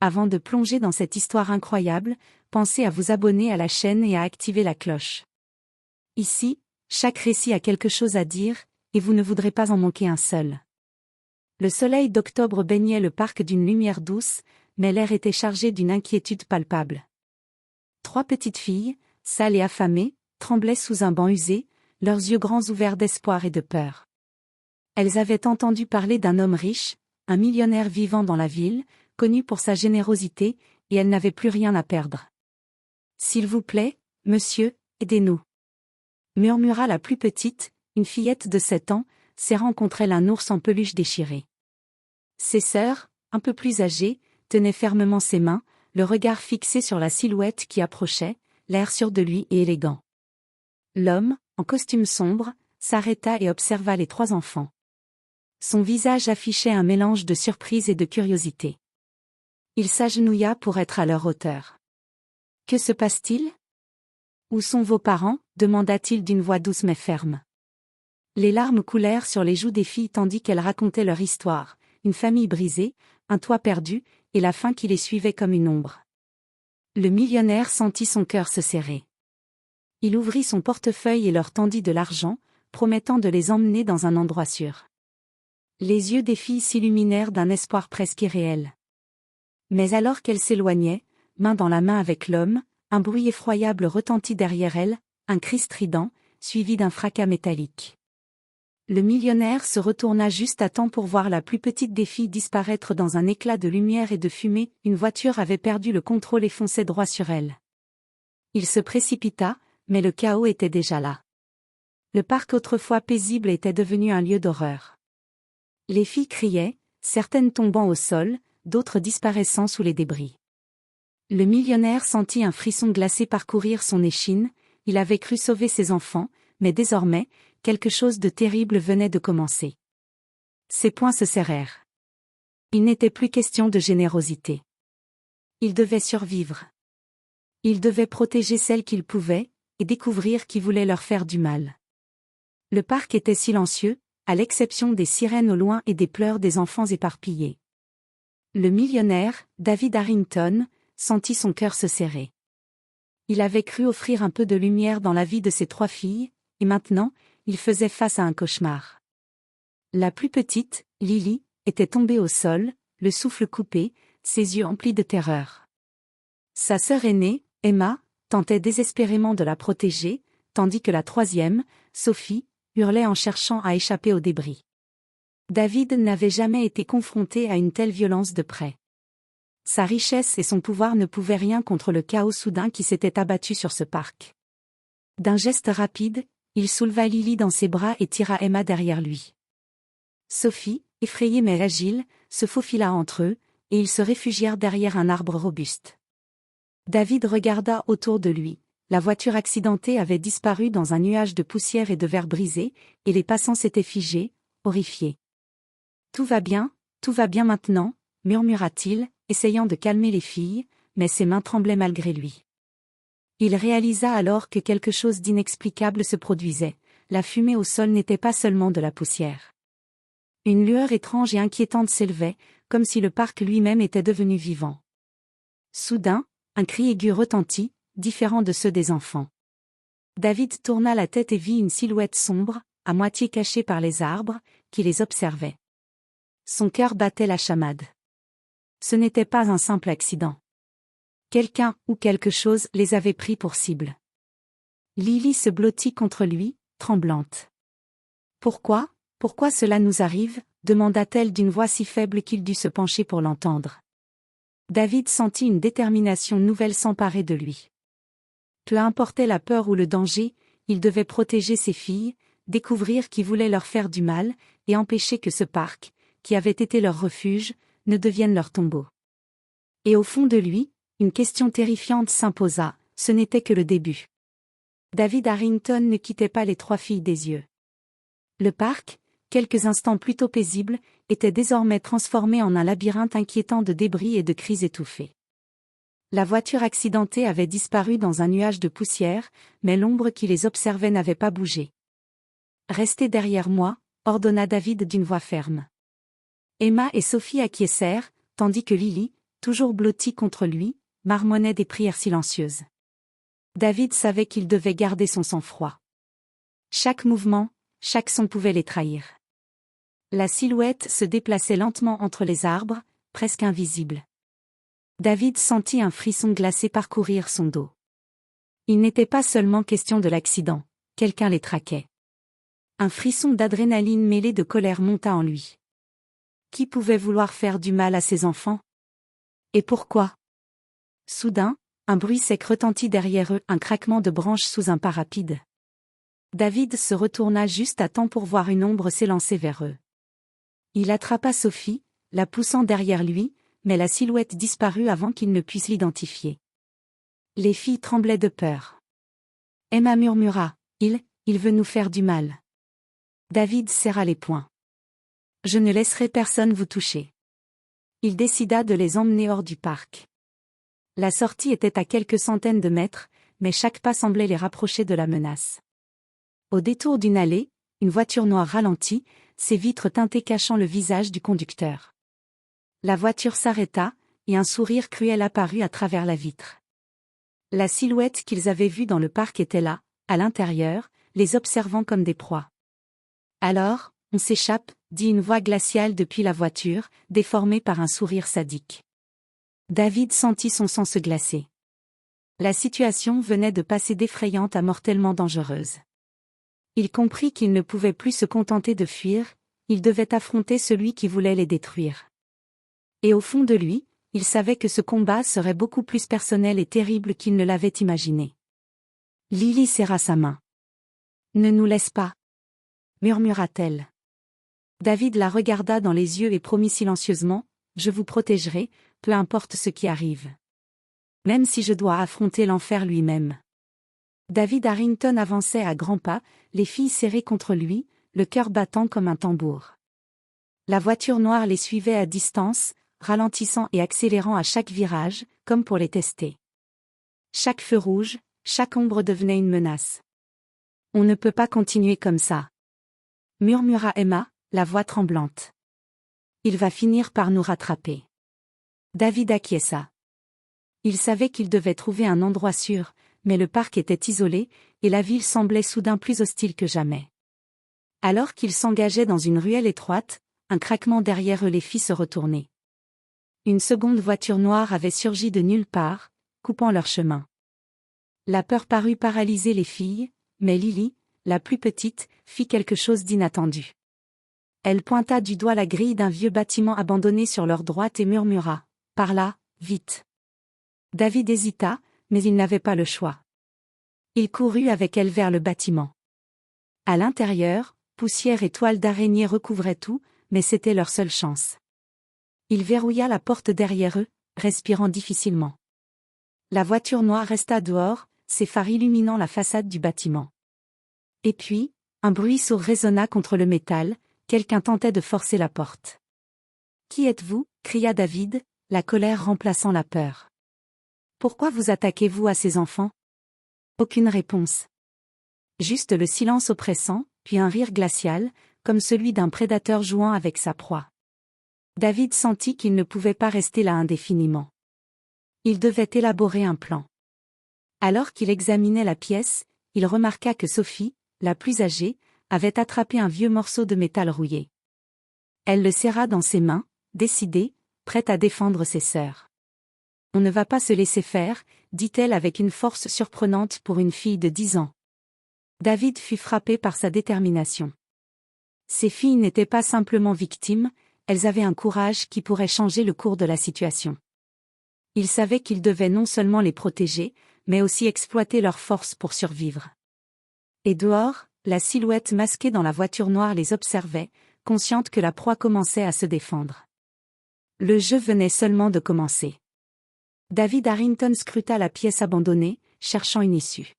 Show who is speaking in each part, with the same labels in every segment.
Speaker 1: Avant de plonger dans cette histoire incroyable, pensez à vous abonner à la chaîne et à activer la cloche. Ici, chaque récit a quelque chose à dire, et vous ne voudrez pas en manquer un seul. Le soleil d'octobre baignait le parc d'une lumière douce, mais l'air était chargé d'une inquiétude palpable. 3 petites filles, sales et affamées, tremblaient sous un banc usé, leurs yeux grands ouverts d'espoir et de peur. Elles avaient entendu parler d'un homme riche, un millionnaire vivant dans la ville, connu pour sa générosité, et elles n'avaient plus rien à perdre. « S'il vous plaît, monsieur, aidez-nous » murmura la plus petite, une fillette de 7 ans, serrant contre elle un ours en peluche déchiré. Ses sœurs, un peu plus âgées, tenaient fermement ses mains, le regard fixé sur la silhouette qui approchait, l'air sûr de lui et élégant. L'homme, en costume sombre, s'arrêta et observa les 3 enfants. Son visage affichait un mélange de surprise et de curiosité. Il s'agenouilla pour être à leur hauteur. « Que se passe-t-il ? Où sont vos parents ? Demanda-t-il d'une voix douce mais ferme. Les larmes coulèrent sur les joues des filles tandis qu'elles racontaient leur histoire, une famille brisée, un toit perdu, et la faim qui les suivait comme une ombre. Le millionnaire sentit son cœur se serrer. Il ouvrit son portefeuille et leur tendit de l'argent, promettant de les emmener dans un endroit sûr. Les yeux des filles s'illuminèrent d'un espoir presque irréel. Mais alors qu'elles s'éloignaient, main dans la main avec l'homme, un bruit effroyable retentit derrière elles, un cri strident, suivi d'un fracas métallique. Le millionnaire se retourna juste à temps pour voir la plus petite des filles disparaître dans un éclat de lumière et de fumée. Une voiture avait perdu le contrôle et fonçait droit sur elle. Il se précipita, mais le chaos était déjà là. Le parc autrefois paisible était devenu un lieu d'horreur. Les filles criaient, certaines tombant au sol, d'autres disparaissant sous les débris. Le millionnaire sentit un frisson glacé parcourir son échine, il avait cru sauver ses enfants, mais désormais, quelque chose de terrible venait de commencer. Ses poings se serrèrent. Il n'était plus question de générosité. Il devait survivre. Il devait protéger celles qu'il pouvait, et découvrir qui voulait leur faire du mal. Le parc était silencieux, à l'exception des sirènes au loin et des pleurs des enfants éparpillés. Le millionnaire, David Harrington, sentit son cœur se serrer. Il avait cru offrir un peu de lumière dans la vie de ses 3 filles, et maintenant, il faisait face à un cauchemar. La plus petite, Lily, était tombée au sol, le souffle coupé, ses yeux emplis de terreur. Sa sœur aînée, Emma, tentait désespérément de la protéger, tandis que la 3e, Sophie, hurlait en cherchant à échapper aux débris. David n'avait jamais été confronté à une telle violence de près. Sa richesse et son pouvoir ne pouvaient rien contre le chaos soudain qui s'était abattu sur ce parc. D'un geste rapide, il souleva Lily dans ses bras et tira Emma derrière lui. Sophie, effrayée mais agile, se faufila entre eux, et ils se réfugièrent derrière un arbre robuste. David regarda autour de lui. La voiture accidentée avait disparu dans un nuage de poussière et de verre brisé, et les passants s'étaient figés, horrifiés. « Tout va bien maintenant » murmura-t-il, essayant de calmer les filles, mais ses mains tremblaient malgré lui. Il réalisa alors que quelque chose d'inexplicable se produisait, la fumée au sol n'était pas seulement de la poussière. Une lueur étrange et inquiétante s'élevait, comme si le parc lui-même était devenu vivant. Soudain, un cri aigu retentit, différent de ceux des enfants. David tourna la tête et vit une silhouette sombre, à moitié cachée par les arbres, qui les observait. Son cœur battait la chamade. Ce n'était pas un simple accident. Quelqu'un ou quelque chose les avait pris pour cible. Lily se blottit contre lui, tremblante. « Pourquoi cela nous arrive ?» demanda-t-elle d'une voix si faible qu'il dut se pencher pour l'entendre. David sentit une détermination nouvelle s'emparer de lui. Peu importait la peur ou le danger, il devait protéger ses filles, découvrir qui voulait leur faire du mal, et empêcher que ce parc, qui avait été leur refuge, ne devienne leur tombeau. Et au fond de lui, une question terrifiante s'imposa, ce n'était que le début. David Harrington ne quittait pas les 3 filles des yeux. Le parc, quelques instants plus tôt paisible, était désormais transformé en un labyrinthe inquiétant de débris et de cris étouffés. La voiture accidentée avait disparu dans un nuage de poussière, mais l'ombre qui les observait n'avait pas bougé. « Restez derrière moi », ordonna David d'une voix ferme. Emma et Sophie acquiescèrent, tandis que Lily, toujours blotti contre lui, marmonnait des prières silencieuses. David savait qu'il devait garder son sang-froid. Chaque mouvement, chaque son pouvait les trahir. La silhouette se déplaçait lentement entre les arbres, presque invisible. David sentit un frisson glacé parcourir son dos. Il n'était pas seulement question de l'accident, quelqu'un les traquait. Un frisson d'adrénaline mêlé de colère monta en lui. Qui pouvait vouloir faire du mal à ses enfants? Et pourquoi? Soudain, un bruit sec retentit derrière eux, un craquement de branches sous un pas rapide. David se retourna juste à temps pour voir une ombre s'élancer vers eux. Il attrapa Sophie, la poussant derrière lui, mais la silhouette disparut avant qu'il ne puisse l'identifier. Les filles tremblaient de peur. Emma murmura, « Il veut nous faire du mal. » David serra les poings. « Je ne laisserai personne vous toucher. » Il décida de les emmener hors du parc. La sortie était à quelques centaines de mètres, mais chaque pas semblait les rapprocher de la menace. Au détour d'une allée, une voiture noire ralentit, ses vitres teintées cachant le visage du conducteur. La voiture s'arrêta, et un sourire cruel apparut à travers la vitre. La silhouette qu'ils avaient vue dans le parc était là, à l'intérieur, les observant comme des proies. « Alors, on s'échappe » dit une voix glaciale depuis la voiture, déformée par un sourire sadique. David sentit son sang se glacer. La situation venait de passer d'effrayante à mortellement dangereuse. Il comprit qu'il ne pouvait plus se contenter de fuir, il devait affronter celui qui voulait les détruire. Et au fond de lui, il savait que ce combat serait beaucoup plus personnel et terrible qu'il ne l'avait imaginé. Lily serra sa main. « Ne nous laisse pas » murmura-t-elle. David la regarda dans les yeux et promit silencieusement, « Je vous protégerai, peu importe ce qui arrive. Même si je dois affronter l'enfer lui-même. » David Harrington avançait à grands pas, les filles serrées contre lui, le cœur battant comme un tambour. La voiture noire les suivait à distance, ralentissant et accélérant à chaque virage, comme pour les tester. Chaque feu rouge, chaque ombre devenait une menace. « On ne peut pas continuer comme ça. » murmura Emma, la voix tremblante. « Il va finir par nous rattraper. » David acquiesça. Il savait qu'il devait trouver un endroit sûr, mais le parc était isolé, et la ville semblait soudain plus hostile que jamais. Alors qu'ils s'engageaient dans une ruelle étroite, un craquement derrière eux les fit se retourner. Une seconde voiture noire avait surgi de nulle part, coupant leur chemin. La peur parut paralyser les filles, mais Lily, la plus petite, fit quelque chose d'inattendu. Elle pointa du doigt la grille d'un vieux bâtiment abandonné sur leur droite et murmura, « Par là, vite !» David hésita, mais il n'avait pas le choix. Il courut avec elle vers le bâtiment. À l'intérieur, poussière et toiles d'araignée recouvraient tout, mais c'était leur seule chance. Il verrouilla la porte derrière eux, respirant difficilement. La voiture noire resta dehors, ses phares illuminant la façade du bâtiment. Et puis, un bruit sourd résonna contre le métal, quelqu'un tentait de forcer la porte. « Qui êtes-vous » cria David, la colère remplaçant la peur. « Pourquoi vous attaquez-vous à ces enfants ?» Aucune réponse. Juste le silence oppressant, puis un rire glacial, comme celui d'un prédateur jouant avec sa proie. David sentit qu'il ne pouvait pas rester là indéfiniment. Il devait élaborer un plan. Alors qu'il examinait la pièce, il remarqua que Sophie, la plus âgée, avait attrapé un vieux morceau de métal rouillé. Elle le serra dans ses mains, décidée, prête à défendre ses sœurs. « On ne va pas se laisser faire » dit-elle avec une force surprenante pour une fille de 10 ans. David fut frappé par sa détermination. Ces filles n'étaient pas simplement victimes, elles avaient un courage qui pourrait changer le cours de la situation. Il savait qu'il devait non seulement les protéger, mais aussi exploiter leur force pour survivre. Et dehors, la silhouette masquée dans la voiture noire les observait, consciente que la proie commençait à se défendre. Le jeu venait seulement de commencer. David Harrington scruta la pièce abandonnée, cherchant une issue.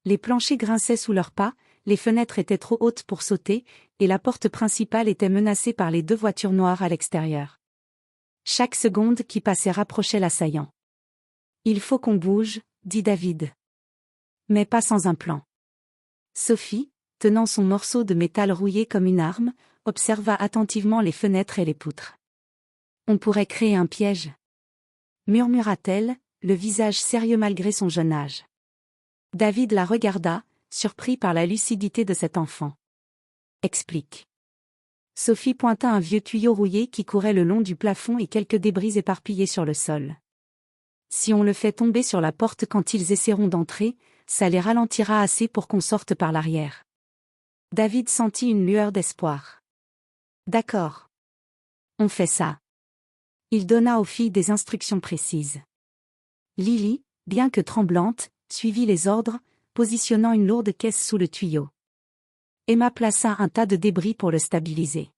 Speaker 1: Les planchers grinçaient sous leurs pas, les fenêtres étaient trop hautes pour sauter, et la porte principale était menacée par les 2 voitures noires à l'extérieur. Chaque seconde qui passait rapprochait l'assaillant. « Il faut qu'on bouge » dit David. Mais pas sans un plan. Sophie, tenant son morceau de métal rouillé comme une arme, observa attentivement les fenêtres et les poutres. « On pourrait créer un piège. » murmura-t-elle, le visage sérieux malgré son jeune âge. David la regarda, surpris par la lucidité de cet enfant. Explique. Sophie pointa un vieux tuyau rouillé qui courait le long du plafond et quelques débris éparpillés sur le sol. Si on le fait tomber sur la porte quand ils essaieront d'entrer, ça les ralentira assez pour qu'on sorte par l'arrière. David sentit une lueur d'espoir. D'accord. On fait ça. Il donna aux filles des instructions précises. Lily, bien que tremblante, suivit les ordres, positionnant une lourde caisse sous le tuyau. Emma plaça un tas de débris pour le stabiliser.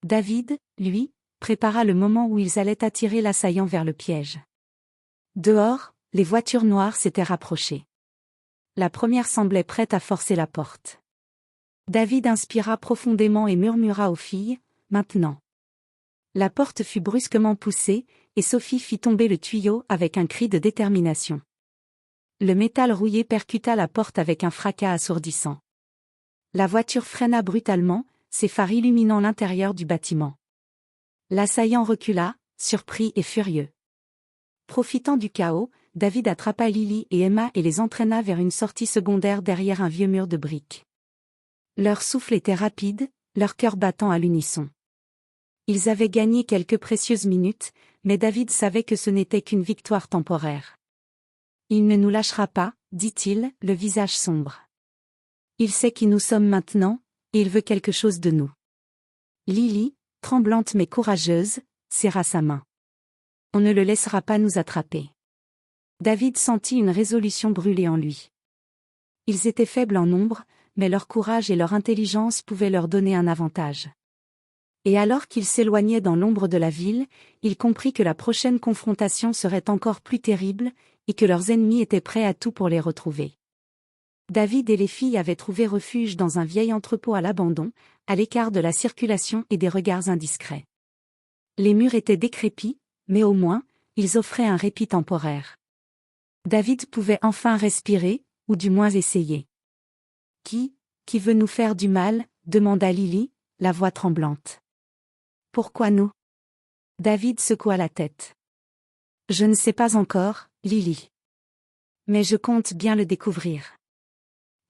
Speaker 1: David, lui, prépara le moment où ils allaient attirer l'assaillant vers le piège. Dehors, les voitures noires s'étaient rapprochées. La première semblait prête à forcer la porte. David inspira profondément et murmura aux filles, « Maintenant ». La porte fut brusquement poussée, et Sophie fit tomber le tuyau avec un cri de détermination. Le métal rouillé percuta la porte avec un fracas assourdissant. La voiture freina brutalement, ses phares illuminant l'intérieur du bâtiment. L'assaillant recula, surpris et furieux. Profitant du chaos, David attrapa Lily et Emma et les entraîna vers une sortie secondaire derrière un vieux mur de briques. Leur souffle était rapide, leur cœur battant à l'unisson. Ils avaient gagné quelques précieuses minutes, mais David savait que ce n'était qu'une victoire temporaire. « Il ne nous lâchera pas, dit-il, le visage sombre. Il sait qui nous sommes maintenant, et il veut quelque chose de nous. » Lily, tremblante mais courageuse, serra sa main. « On ne le laissera pas nous attraper. » David sentit une résolution brûler en lui. Ils étaient faibles en nombre, mais leur courage et leur intelligence pouvaient leur donner un avantage. Et alors qu'il s'éloignait dans l'ombre de la ville, il comprit que la prochaine confrontation serait encore plus terrible, et que leurs ennemis étaient prêts à tout pour les retrouver. David et les filles avaient trouvé refuge dans un vieil entrepôt à l'abandon, à l'écart de la circulation et des regards indiscrets. Les murs étaient décrépits, mais au moins, ils offraient un répit temporaire. David pouvait enfin respirer, ou du moins essayer. « Qui veut nous faire du mal ?» demanda Lily, la voix tremblante. « Pourquoi nous ?» David secoua la tête. « Je ne sais pas encore, Lily. Mais je compte bien le découvrir. »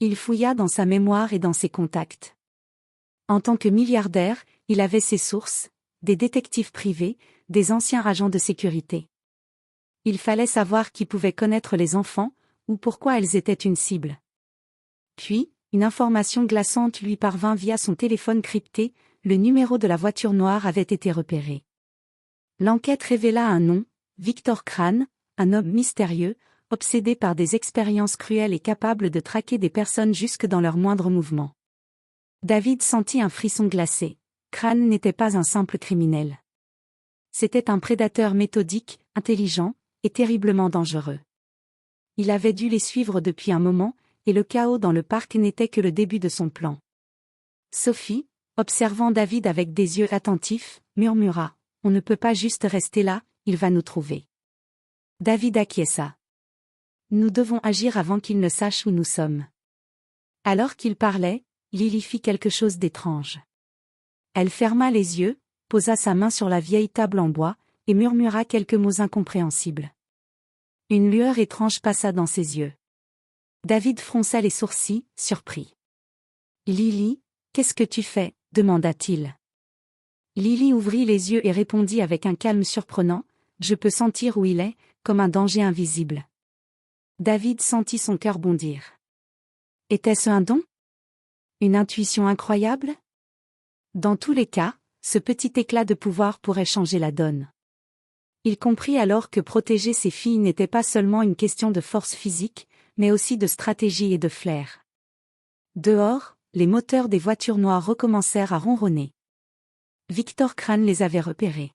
Speaker 1: Il fouilla dans sa mémoire et dans ses contacts. En tant que milliardaire, il avait ses sources, des détectives privés, des anciens agents de sécurité. Il fallait savoir qui pouvait connaître les enfants, ou pourquoi elles étaient une cible. Puis, une information glaçante lui parvint via son téléphone crypté, le numéro de la voiture noire avait été repéré. L'enquête révéla un nom, Victor Crane, un homme mystérieux, obsédé par des expériences cruelles et capable de traquer des personnes jusque dans leurs moindres mouvements. David sentit un frisson glacé. Crane n'était pas un simple criminel. C'était un prédateur méthodique, intelligent, et terriblement dangereux. Il avait dû les suivre depuis un moment, et le chaos dans le parc n'était que le début de son plan. Sophie, observant David avec des yeux attentifs, murmura, « On ne peut pas juste rester là, il va nous trouver. » David acquiesça. « Nous devons agir avant qu'il ne sache où nous sommes. » Alors qu'il parlait, Lily fit quelque chose d'étrange. Elle ferma les yeux, posa sa main sur la vieille table en bois, et murmura quelques mots incompréhensibles. Une lueur étrange passa dans ses yeux. David fronça les sourcils, surpris. « Lily, qu'est-ce que tu fais ?» demanda-t-il. Lily ouvrit les yeux et répondit avec un calme surprenant, « Je peux sentir où il est, comme un danger invisible. » David sentit son cœur bondir. Était-ce un don? Une intuition incroyable? Dans tous les cas, ce petit éclat de pouvoir pourrait changer la donne. Il comprit alors que protéger ses filles n'était pas seulement une question de force physique, mais aussi de stratégie et de flair. Dehors, les moteurs des voitures noires recommencèrent à ronronner. Victor Crane les avait repérés.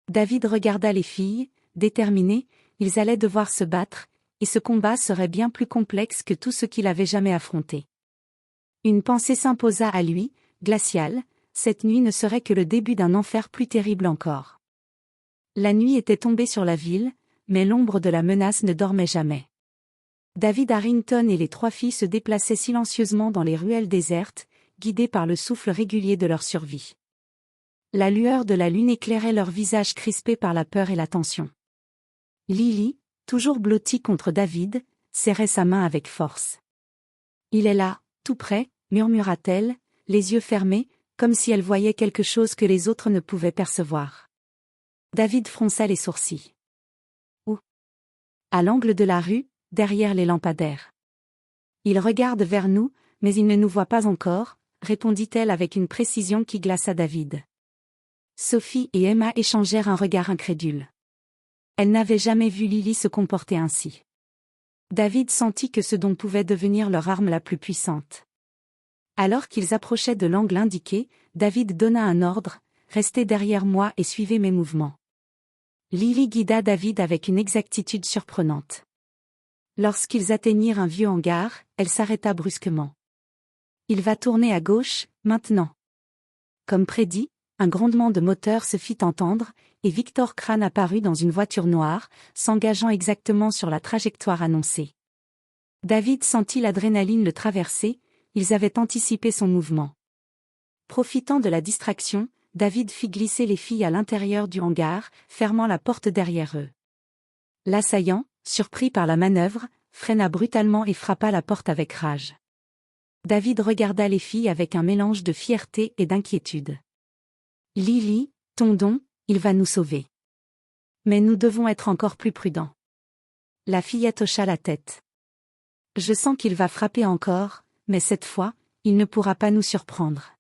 Speaker 1: David regarda les filles, déterminé, ils allaient devoir se battre, et ce combat serait bien plus complexe que tout ce qu'il avait jamais affronté. Une pensée s'imposa à lui, glaciale, cette nuit ne serait que le début d'un enfer plus terrible encore. La nuit était tombée sur la ville, mais l'ombre de la menace ne dormait jamais. David Harrington et les trois filles se déplaçaient silencieusement dans les ruelles désertes, guidés par le souffle régulier de leur survie. La lueur de la lune éclairait leurs visages crispés par la peur et la tension. Lily, toujours blottie contre David, serrait sa main avec force. Il est là, tout près, murmura-t-elle, les yeux fermés, comme si elle voyait quelque chose que les autres ne pouvaient percevoir. David fronça les sourcils. Où? À l'angle de la rue, derrière les lampadaires. Il regarde vers nous, mais il ne nous voit pas encore, répondit-elle avec une précision qui glaça David. Sophie et Emma échangèrent un regard incrédule. Elles n'avaient jamais vu Lily se comporter ainsi. David sentit que ce don pouvait devenir leur arme la plus puissante. Alors qu'ils approchaient de l'angle indiqué, David donna un ordre, « Restez derrière moi et suivez mes mouvements ». Lily guida David avec une exactitude surprenante. Lorsqu'ils atteignirent un vieux hangar, elle s'arrêta brusquement. « Il va tourner à gauche, maintenant ». Comme prédit, un grondement de moteur se fit entendre, et Victor Crane apparut dans une voiture noire, s'engageant exactement sur la trajectoire annoncée. David sentit l'adrénaline le traverser, ils avaient anticipé son mouvement. Profitant de la distraction, David fit glisser les filles à l'intérieur du hangar, fermant la porte derrière eux. L'assaillant, surpris par la manœuvre, freina brutalement et frappa la porte avec rage. David regarda les filles avec un mélange de fierté et d'inquiétude. « Lily, ton don, il va nous sauver. Mais nous devons être encore plus prudents. » La fillette hocha la tête. « Je sens qu'il va frapper encore, mais cette fois, il ne pourra pas nous surprendre. »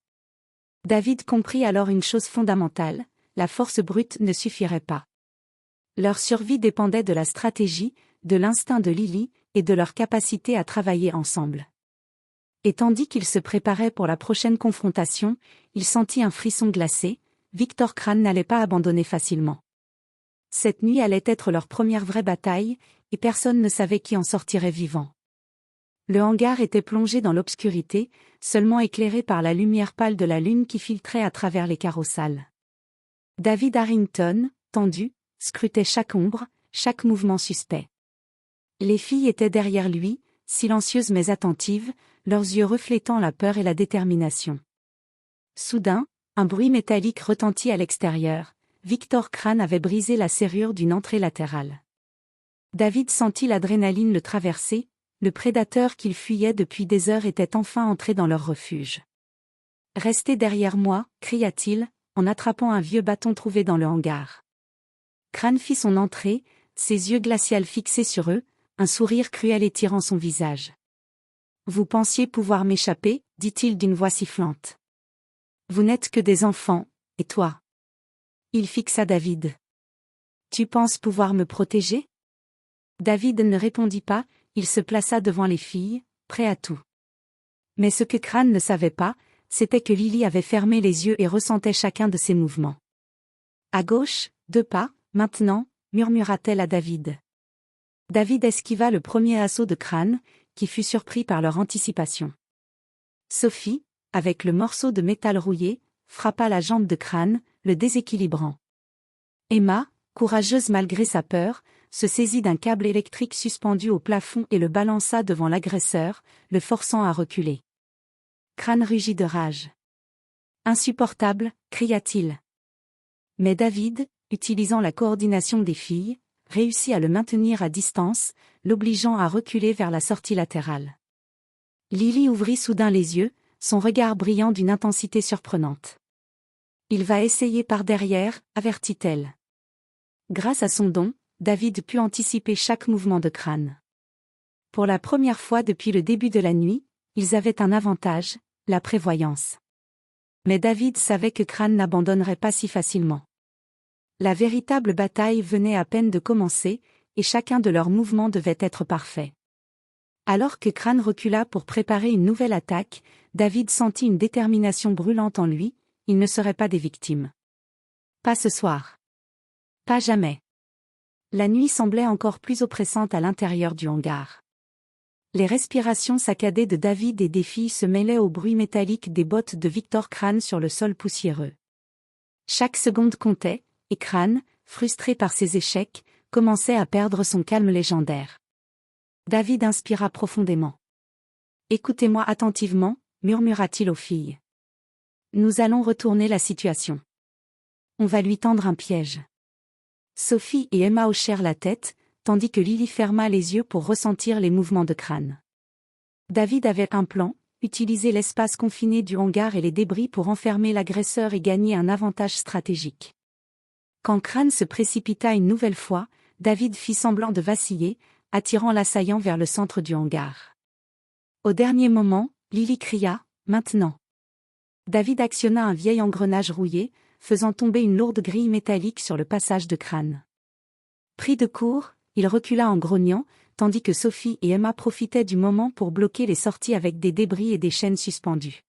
Speaker 1: David comprit alors une chose fondamentale, la force brute ne suffirait pas. Leur survie dépendait de la stratégie, de l'instinct de Lily, et de leur capacité à travailler ensemble. Et tandis qu'il se préparait pour la prochaine confrontation, il sentit un frisson glacé, Victor Crane n'allait pas abandonner facilement. Cette nuit allait être leur première vraie bataille, et personne ne savait qui en sortirait vivant. Le hangar était plongé dans l'obscurité, seulement éclairé par la lumière pâle de la lune qui filtrait à travers les carreaux sales. David Harrington, tendu, scrutait chaque ombre, chaque mouvement suspect. Les filles étaient derrière lui, silencieuses mais attentives, leurs yeux reflétant la peur et la détermination. Soudain, un bruit métallique retentit à l'extérieur. Victor Crane avait brisé la serrure d'une entrée latérale. David sentit l'adrénaline le traverser, le prédateur qu'il fuyait depuis des heures était enfin entré dans leur refuge. « Restez derrière moi » cria-t-il, en attrapant un vieux bâton trouvé dans le hangar. Crane fit son entrée, ses yeux glacials fixés sur eux, un sourire cruel étirant son visage. « Vous pensiez pouvoir m'échapper » dit-il d'une voix sifflante. « Vous n'êtes que des enfants, et toi ?» Il fixa David. « Tu penses pouvoir me protéger ?» David ne répondit pas, il se plaça devant les filles, prêt à tout. Mais ce que Crane ne savait pas, c'était que Lily avait fermé les yeux et ressentait chacun de ses mouvements. « À gauche, 2 pas, maintenant » murmura-t-elle à David. David esquiva le premier assaut de Crane, qui fut surpris par leur anticipation. Sophie, avec le morceau de métal rouillé, frappa la jambe de Crane, le déséquilibrant. Emma, courageuse malgré sa peur, se saisit d'un câble électrique suspendu au plafond et le balança devant l'agresseur, le forçant à reculer. Crane rugit de rage. « Insupportable » cria-t-il. Mais David, utilisant la coordination des filles, réussit à le maintenir à distance, l'obligeant à reculer vers la sortie latérale. Lily ouvrit soudain les yeux, son regard brillant d'une intensité surprenante. « Il va essayer par derrière » avertit-elle. Grâce à son don, David put anticiper chaque mouvement de Crane. Pour la première fois depuis le début de la nuit, ils avaient un avantage, la prévoyance. Mais David savait que Crane n'abandonnerait pas si facilement. La véritable bataille venait à peine de commencer, et chacun de leurs mouvements devait être parfait. Alors que Crane recula pour préparer une nouvelle attaque, David sentit une détermination brûlante en lui, il ne serait pas des victimes. Pas ce soir. Pas jamais. La nuit semblait encore plus oppressante à l'intérieur du hangar. Les respirations saccadées de David et des filles se mêlaient au bruit métallique des bottes de Victor Crane sur le sol poussiéreux. Chaque seconde comptait, et Crane, frustré par ses échecs, commençait à perdre son calme légendaire. David inspira profondément. « Écoutez-moi attentivement » murmura-t-il aux filles. « Nous allons retourner la situation. On va lui tendre un piège. » Sophie et Emma hochèrent la tête, tandis que Lily ferma les yeux pour ressentir les mouvements de Crâne. David avait un plan, utiliser l'espace confiné du hangar et les débris pour enfermer l'agresseur et gagner un avantage stratégique. Quand Crâne se précipita une nouvelle fois, David fit semblant de vaciller, attirant l'assaillant vers le centre du hangar. Au dernier moment, Lily cria « Maintenant !» David actionna un vieil engrenage rouillé, faisant tomber une lourde grille métallique sur le passage de Crâne. Pris de court, il recula en grognant, tandis que Sophie et Emma profitaient du moment pour bloquer les sorties avec des débris et des chaînes suspendues.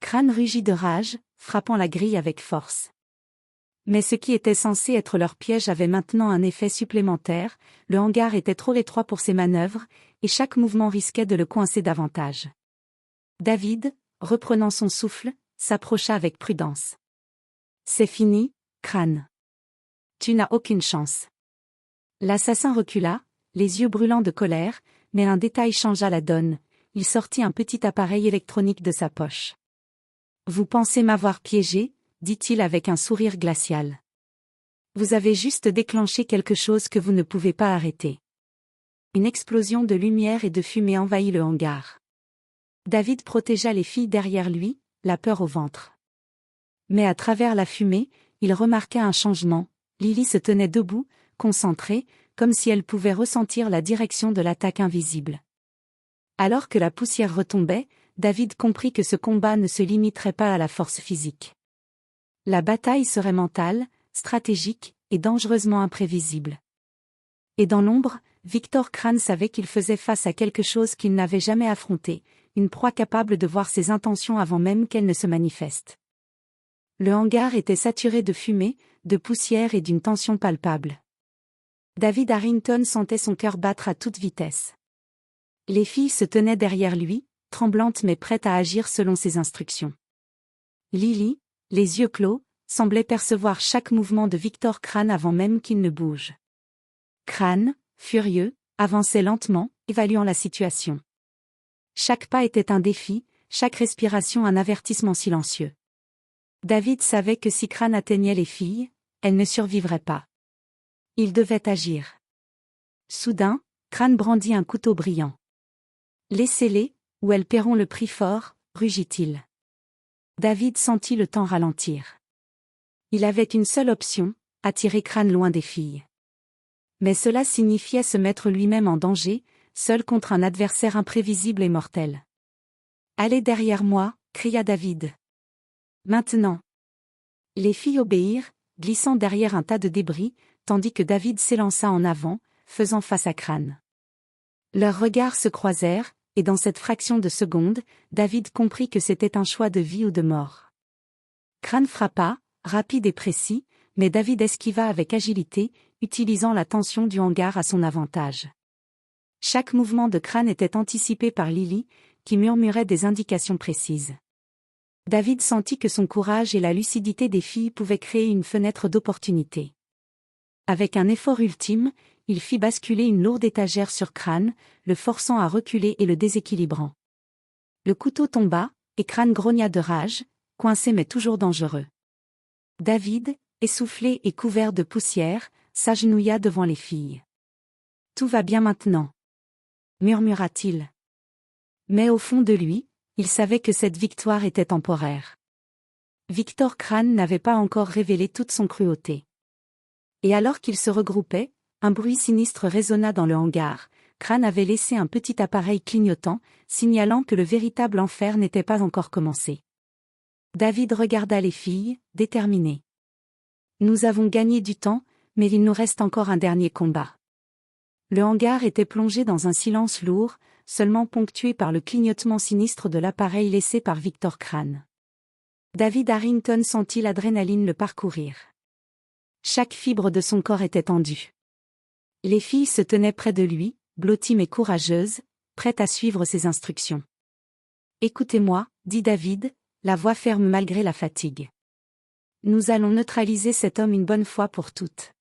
Speaker 1: Crâne rugit de rage, frappant la grille avec force. Mais ce qui était censé être leur piège avait maintenant un effet supplémentaire, le hangar était trop étroit pour ses manœuvres, et chaque mouvement risquait de le coincer davantage. David, reprenant son souffle, s'approcha avec prudence. « C'est fini, Crâne. Tu n'as aucune chance. » L'assassin recula, les yeux brûlants de colère, mais un détail changea la donne, il sortit un petit appareil électronique de sa poche. « Vous pensez m'avoir piégé ?» dit-il avec un sourire glacial. « Vous avez juste déclenché quelque chose que vous ne pouvez pas arrêter. » Une explosion de lumière et de fumée envahit le hangar. David protégea les filles derrière lui, la peur au ventre. Mais à travers la fumée, il remarqua un changement. Lily se tenait debout, concentrée, comme si elle pouvait ressentir la direction de l'attaque invisible. Alors que la poussière retombait, David comprit que ce combat ne se limiterait pas à la force physique. La bataille serait mentale, stratégique et dangereusement imprévisible. Et dans l'ombre, Victor Crâne savait qu'il faisait face à quelque chose qu'il n'avait jamais affronté, une proie capable de voir ses intentions avant même qu'elles ne se manifestent. Le hangar était saturé de fumée, de poussière et d'une tension palpable. David Harrington sentait son cœur battre à toute vitesse. Les filles se tenaient derrière lui, tremblantes mais prêtes à agir selon ses instructions. Lily, les yeux clos, semblait percevoir chaque mouvement de Victor Crâne avant même qu'il ne bouge. Crâne, furieux, avançait lentement, évaluant la situation. Chaque pas était un défi, chaque respiration un avertissement silencieux. David savait que si Crâne atteignait les filles, elles ne survivraient pas. Il devait agir. Soudain, Crâne brandit un couteau brillant. « Laissez-les, ou elles paieront le prix fort », rugit-il. David sentit le temps ralentir. Il avait une seule option, attirer Crâne loin des filles. Mais cela signifiait se mettre lui-même en danger, seul contre un adversaire imprévisible et mortel. « Allez derrière moi », cria David. « Maintenant !» Les filles obéirent, glissant derrière un tas de débris, tandis que David s'élança en avant, faisant face à Crâne. Leurs regards se croisèrent, et dans cette fraction de seconde, David comprit que c'était un choix de vie ou de mort. Crâne frappa, rapide et précis, mais David esquiva avec agilité, utilisant la tension du hangar à son avantage. Chaque mouvement de Crâne était anticipé par Lily, qui murmurait des indications précises. David sentit que son courage et la lucidité des filles pouvaient créer une fenêtre d'opportunité. Avec un effort ultime, il fit basculer une lourde étagère sur Crâne, le forçant à reculer et le déséquilibrant. Le couteau tomba, et Crâne grogna de rage, coincé mais toujours dangereux. David, essoufflé et couvert de poussière, s'agenouilla devant les filles. « Tout va bien maintenant », murmura-t-il. Mais au fond de lui, il savait que cette victoire était temporaire. Victor Crâne n'avait pas encore révélé toute son cruauté. Et alors qu'ils se regroupaient, un bruit sinistre résonna dans le hangar. Crâne avait laissé un petit appareil clignotant, signalant que le véritable enfer n'était pas encore commencé. David regarda les filles, déterminé. « Nous avons gagné du temps, mais il nous reste encore un dernier combat. » Le hangar était plongé dans un silence lourd, seulement ponctué par le clignotement sinistre de l'appareil laissé par Victor Crâne. David Harrington sentit l'adrénaline le parcourir. Chaque fibre de son corps était tendue. Les filles se tenaient près de lui, blotties mais courageuses, prêtes à suivre ses instructions. « Écoutez-moi, » dit David, la voix ferme malgré la fatigue. « Nous allons neutraliser cet homme une bonne fois pour toutes. »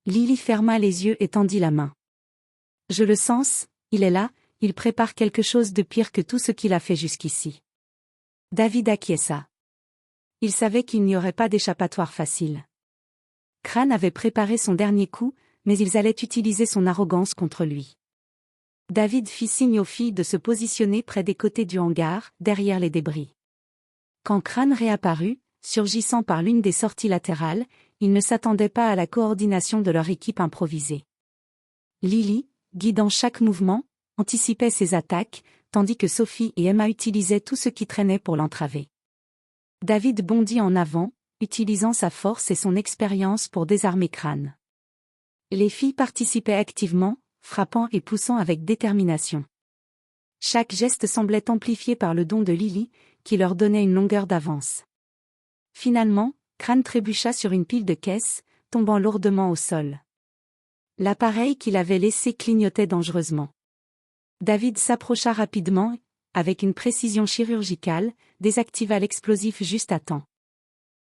Speaker 1: Lily ferma les yeux et tendit la main. « Je le sens, il est là, il prépare quelque chose de pire que tout ce qu'il a fait jusqu'ici. » David acquiesça. Il savait qu'il n'y aurait pas d'échappatoire facile. Crâne avait préparé son dernier coup, mais ils allaient utiliser son arrogance contre lui. David fit signe aux filles de se positionner près des côtés du hangar, derrière les débris. Quand Crane réapparut, surgissant par l'une des sorties latérales, il ne s'attendait pas à la coordination de leur équipe improvisée. Lily, guidant chaque mouvement, anticipait ses attaques, tandis que Sophie et Emma utilisaient tout ce qui traînait pour l'entraver. David bondit en avant, utilisant sa force et son expérience pour désarmer Crane. Les filles participaient activement, frappant et poussant avec détermination. Chaque geste semblait amplifié par le don de Lily, qui leur donnait une longueur d'avance. Finalement, Crane trébucha sur une pile de caisses, tombant lourdement au sol. L'appareil qu'il avait laissé clignotait dangereusement. David s'approcha rapidement, avec une précision chirurgicale, désactiva l'explosif juste à temps.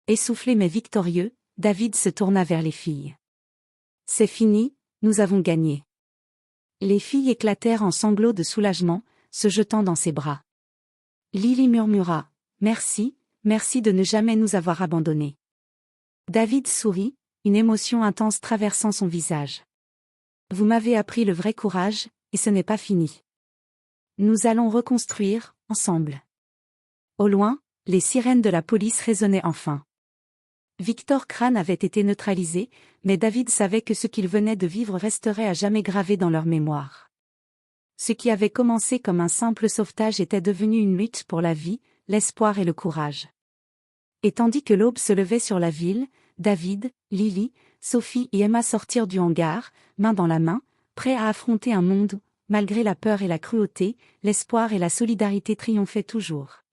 Speaker 1: Essoufflé mais victorieux, David se tourna vers les filles. « C'est fini, nous avons gagné. » Les filles éclatèrent en sanglots de soulagement, se jetant dans ses bras. Lily murmura « Merci, merci de ne jamais nous avoir abandonnés. » David sourit, une émotion intense traversant son visage. « Vous m'avez appris le vrai courage, et ce n'est pas fini. Nous allons reconstruire, ensemble. » Au loin, les sirènes de la police résonnaient enfin. Victor Crane avait été neutralisé, mais David savait que ce qu'il venait de vivre resterait à jamais gravé dans leur mémoire. Ce qui avait commencé comme un simple sauvetage était devenu une lutte pour la vie, l'espoir et le courage. Et tandis que l'aube se levait sur la ville, David, Lily, Sophie et Emma sortirent du hangar, main dans la main, prêts à affronter un monde où, malgré la peur et la cruauté, l'espoir et la solidarité triomphaient toujours.